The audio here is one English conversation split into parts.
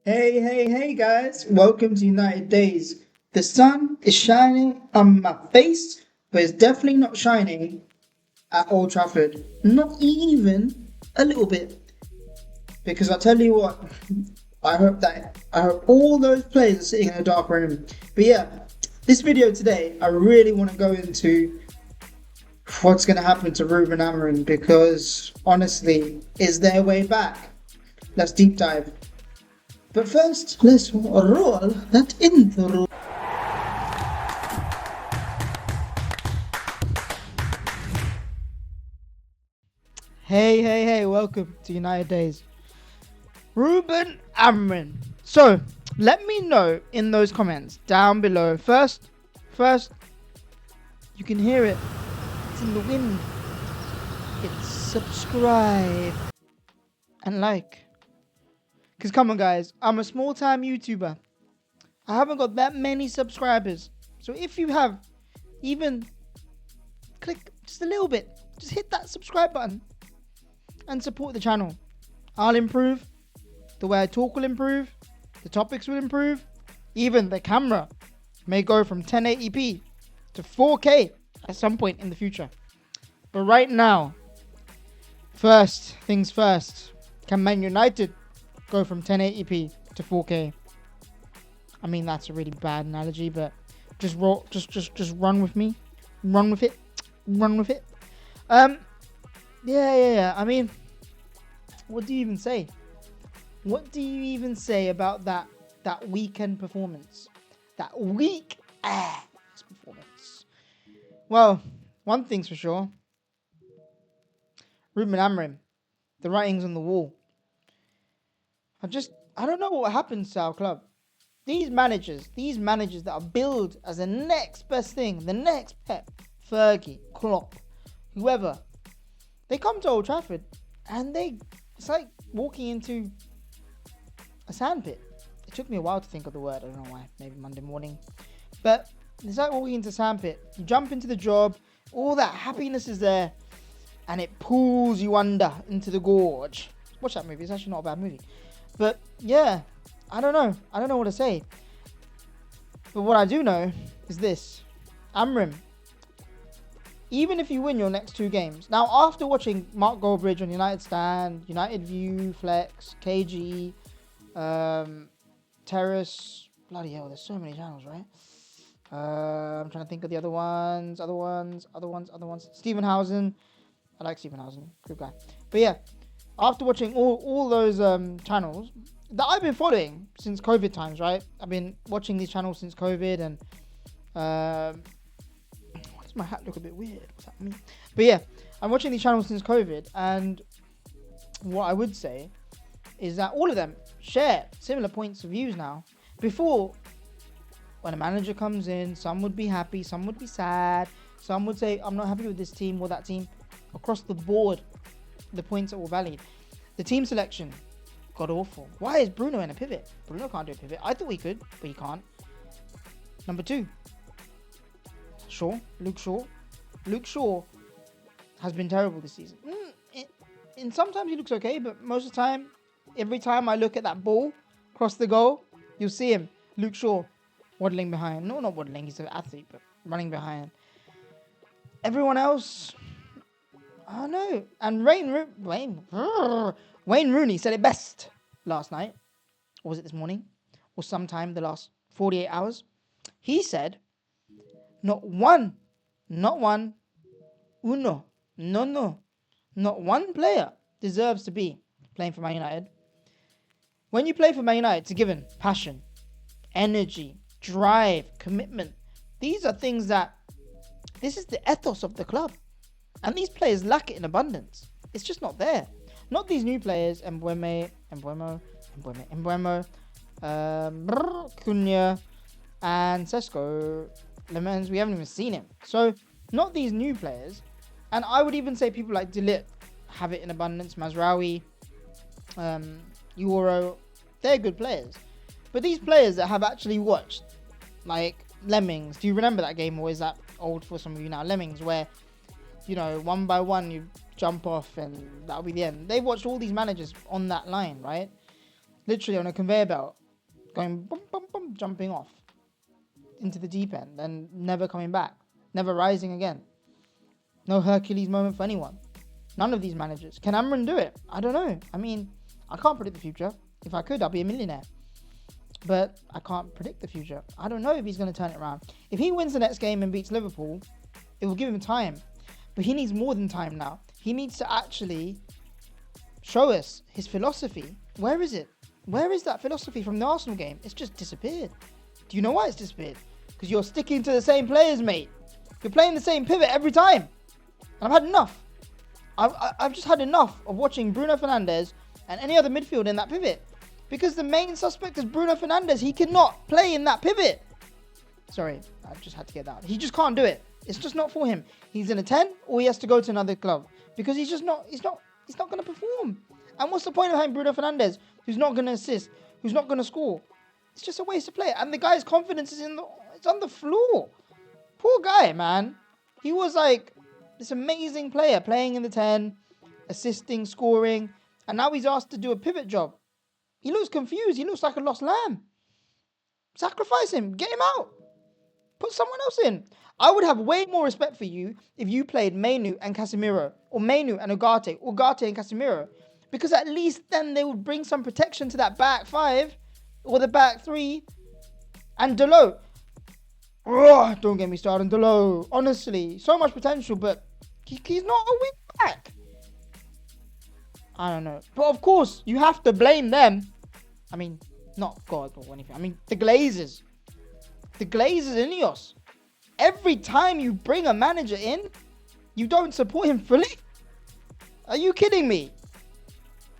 Hey guys, welcome to United Days. The sun is shining on my face, but it's definitely not shining at Old Trafford. Not even a little bit. Because I tell you what, I hope all those players are sitting in a dark room. But yeah, this video today, I really want to go into what's going to happen to Ruben Amorim because honestly, is there a way back? Let's deep dive. But first, let's roll that intro. Hey, welcome to United Days. Ruben Amorim. So, let me know in those comments down below. First, you can hear it. It's in the wind. It's subscribe and like. Because come on guys, I'm a small time YouTuber. I haven't got that many subscribers. So if you have, even click just a little bit. Just hit that subscribe button and support the channel. I'll improve. The way I talk will improve. The topics will improve. Even the camera may go from 1080p to 4K at some point in the future. But right now, first things first, can Man United go from 1080p to 4K? I mean, that's a really bad analogy, but just run with me. Run with it. Yeah. I mean, what do you even say? What do you even say about that weekend performance? That weak ass performance. Well, one thing's for sure. Ruben Amorim, the writing's on the wall. I don't know what happens to our club. These managers that are billed as the next best thing, the next Pep, Fergie, Klopp, whoever, they come to Old Trafford and it's like walking into a sandpit. It took me a while to think of the word. I don't know why. Maybe Monday morning. But it's like walking into a sandpit. You jump into the job, all that happiness is there, and it pulls you under into the gorge. Watch that movie. It's actually not a bad movie. But yeah, I don't know. I don't know what to say. But what I do know is this. Amorim, even if you win your next two games. Now, after watching Mark Goldbridge on United Stand, United View, Flex, KG, Terrace, bloody hell, there's so many channels, right? I'm trying to think of the other ones. Stephen Housen. I like Stephen Housen. Good guy. But yeah, after watching all those channels that I've been following since COVID times, right? I've been watching these channels since COVID, and why does my hat look a bit weird? What's that mean? But yeah, I'm watching these channels since COVID, and what I would say is that all of them share similar points of views now. Before, when a manager comes in, some would be happy, some would be sad, some would say, I'm not happy with this team or that team. Across the board, the points are all valid. The team selection, god awful. Why is Bruno in a pivot? Bruno can't do a pivot. I thought he could, but he can't. Number 2, Luke Shaw. Luke Shaw has been terrible this season. And sometimes he looks okay, but most of the time, every time I look at that ball across the goal, you'll see him, Luke Shaw, waddling behind. No, not waddling, he's an athlete, but running behind. Everyone else, I don't know. And Wayne Rooney said it best last night. Or was it this morning? Or sometime the last 48 hours. He said, not one player deserves to be playing for Man United. When you play for Man United, it's a given. Passion, energy, drive, commitment. These are things this is the ethos of the club. And these players lack it in abundance. It's just not there. Not these new players, Mbuemo, Cunha, and Sesko, Lemens. We haven't even seen him. So, not these new players. And I would even say people like De Ligt have it in abundance. Mazraoui, Euro, they're good players. But these players that have actually watched, like Lemmings, do you remember that game, or is that old for some of you now? Lemmings, where, one by one you jump off and that'll be the end. They've watched all these managers on that line, right? literally on a conveyor belt, going boom, boom, boom, jumping off into the deep end and never coming back, never rising again. No Hercules moment for anyone. None of these managers. Can Amorim do it? I don't know. I mean, I can't predict the future. If I could, I'd be a millionaire. But I can't predict the future. I don't know if he's going to turn it around. If he wins the next game and beats Liverpool, it will give him time. But he needs more than time now. He needs to actually show us his philosophy. Where is it? Where is that philosophy from the Arsenal game? It's just disappeared. Do you know why it's disappeared? Because you're sticking to the same players, mate. You're playing the same pivot every time. And I've had enough. I've just had enough of watching Bruno Fernandes and any other midfield in that pivot. Because the main suspect is Bruno Fernandes. He cannot play in that pivot. Sorry, I just had to get that out. He just can't do it. It's just not for him. He's in a 10 or he has to go to another club. Because he's not going to perform. And what's the point of having Bruno Fernandes, who's not going to assist, who's not going to score? It's just a waste of play. And the guy's confidence is it's on the floor. Poor guy, man. He was like this amazing player, playing in the 10, assisting, scoring. And now he's asked to do a pivot job. He looks confused. He looks like a lost lamb. Sacrifice him. Get him out. Put someone else in. I would have way more respect for you if you played Mainu and Casemiro, or Mainu and Ugarte, or Ugarte and Casemiro. Because at least then they would bring some protection to that back 5, or the back 3. And Dalot. Oh, don't get me started on Dalot. Honestly, so much potential, but he's not a wing back. I don't know. But of course, you have to blame them. I mean, not God or anything. I mean, the Glazers. The Glazers in Ineos. Every time you bring a manager in, you don't support him fully? Are you kidding me?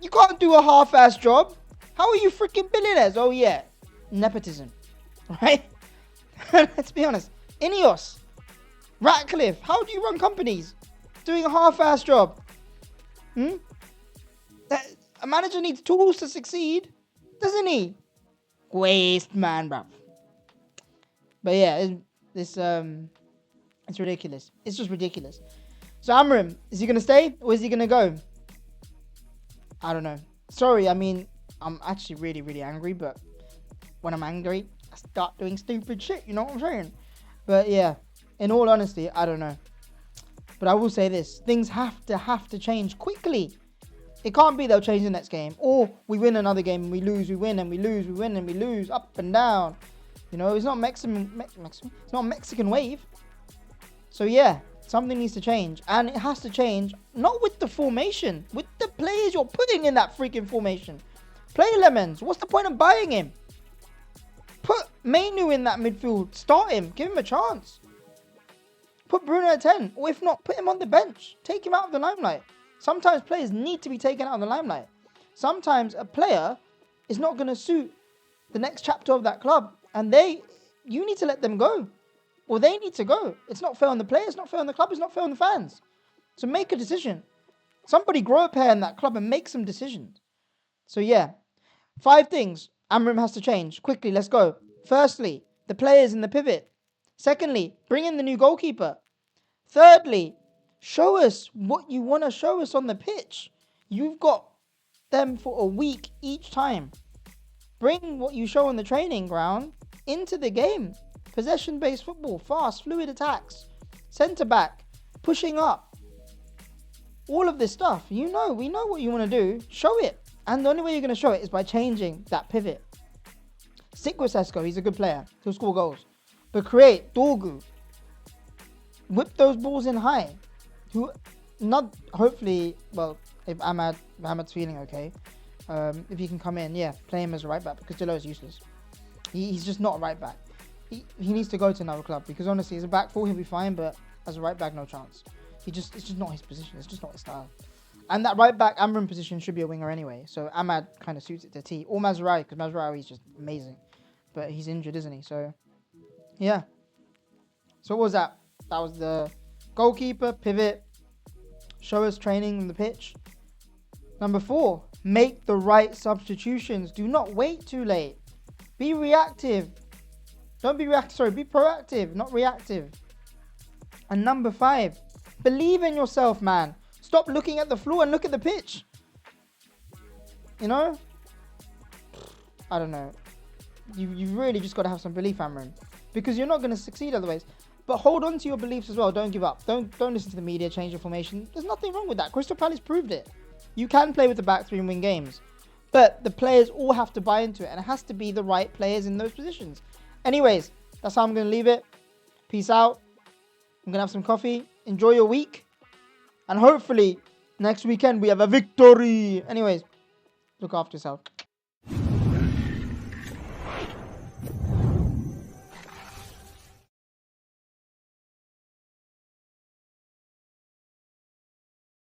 You can't do a half-assed job. How are you freaking billionaires? Oh yeah, nepotism, right? Let's be honest. Ineos, Ratcliffe, how do you run companies? Doing a half-assed job. A manager needs tools to succeed, doesn't he? Waste man, bruv. But yeah, it's ridiculous. It's just ridiculous. So Amorim, is he going to stay or is he going to go? I don't know. Sorry, I mean, I'm actually really, really angry, but when I'm angry, I start doing stupid shit, you know what I'm saying? But yeah, in all honesty, I don't know. But I will say this, things have to change quickly. It can't be they'll change the next game, or we win another game and we lose, we win and we lose, we win and we lose, up and down. You know, it's not it's not Mexican wave. So yeah, something needs to change. And it has to change, not with the formation, with the players you're putting in that freaking formation. Play Lemons. What's the point of buying him? Put Mainu in that midfield. Start him. Give him a chance. Put Bruno at 10. Or if not, put him on the bench. Take him out of the limelight. Sometimes players need to be taken out of the limelight. Sometimes a player is not going to suit the next chapter of that club. And you need to let them go. Or they need to go. It's not fair on the players, it's not fair on the club, it's not fair on the fans. So make a decision. Somebody grow a pair in that club and make some decisions. So yeah, 5 things Amorim has to change. Quickly, let's go. Firstly, the players in the pivot. Secondly, bring in the new goalkeeper. Thirdly, show us what you want to show us on the pitch. You've got them for a week each time. Bring what you show on the training ground into the game. Possession-based football, fast, fluid attacks, centre-back, pushing up. All of this stuff, we know what you want to do. Show it. And the only way you're going to show it is by changing that pivot. Stick with Sesko, he's a good player. He'll score goals. But create Dorgu. Whip those balls in high. Hopefully, well, if Ahmad's feeling okay, if he can come in, yeah, play him as a right back because Delot is useless. He's just not a right back. He needs to go to another club because honestly, as a back 4, he'll be fine, but as a right back, no chance. It's just not his position. It's just not his style. And that right back Amorim position should be a winger anyway. So Ahmad kind of suits it to T. Or Mazraoui, because Mazraoui is just amazing. But he's injured, isn't he? So, yeah. So what was that? That was the goalkeeper, pivot, show us training on the pitch. Number 4, make the right substitutions. Do not wait too late. Be reactive. Don't be reactive. Sorry, be proactive, not reactive. And number 5, believe in yourself, man. Stop looking at the floor and look at the pitch. You know? I don't know. You've really just got to have some belief, Amorim, because you're not going to succeed otherwise. But hold on to your beliefs as well. Don't give up. Don't listen to the media. Change your formation. There's nothing wrong with that. Crystal Palace proved it. You can play with the back three and win games, but the players all have to buy into it, and it has to be the right players in those positions. Anyways, that's how I'm going to leave it. Peace out. I'm going to have some coffee. Enjoy your week, and hopefully next weekend we have a victory. Anyways, look after yourself.